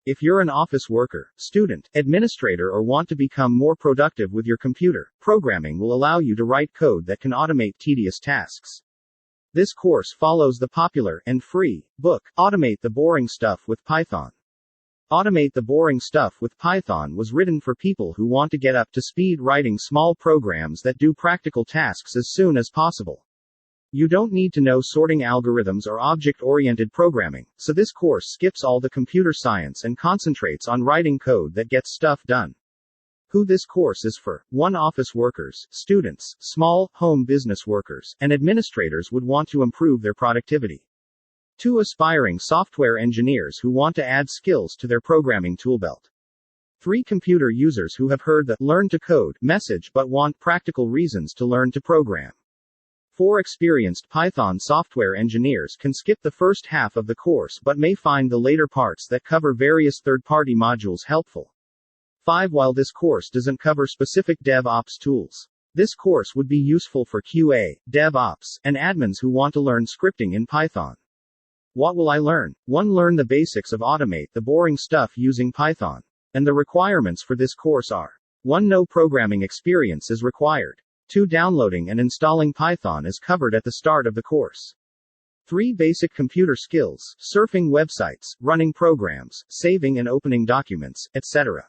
If you're an office worker, student, administrator, or want to become more productive with your computer, programming will allow you to write code that can automate tedious tasks. This course follows the popular and free book, Automate the Boring Stuff with Python. Automate the Boring Stuff with Python was written for people who want to get up to speed writing small programs that do practical tasks as soon as possible. You don't need to know sorting algorithms or object-oriented programming, so this course skips all the computer science and concentrates on writing code that gets stuff done. Who this course is for: 1. Office workers, students, small, home business workers, and administrators would want to improve their productivity. 2. Aspiring software engineers who want to add skills to their programming toolbelt. 3. Computer users who have heard the "learn to code" message but want practical reasons to learn to program. 4. Experienced Python software engineers can skip the first half of the course but may find the later parts that cover various third-party modules helpful. 5. While this course doesn't cover specific DevOps tools, this course would be useful for QA, DevOps, and admins who want to learn scripting in Python. What will I learn? 1. Learn the basics of Automate the Boring Stuff using Python. And the requirements for this course are: 1. No programming experience is required. 2. Downloading and installing Python is covered at the start of the course. 3. Basic computer skills, surfing websites, running programs, saving and opening documents, etc.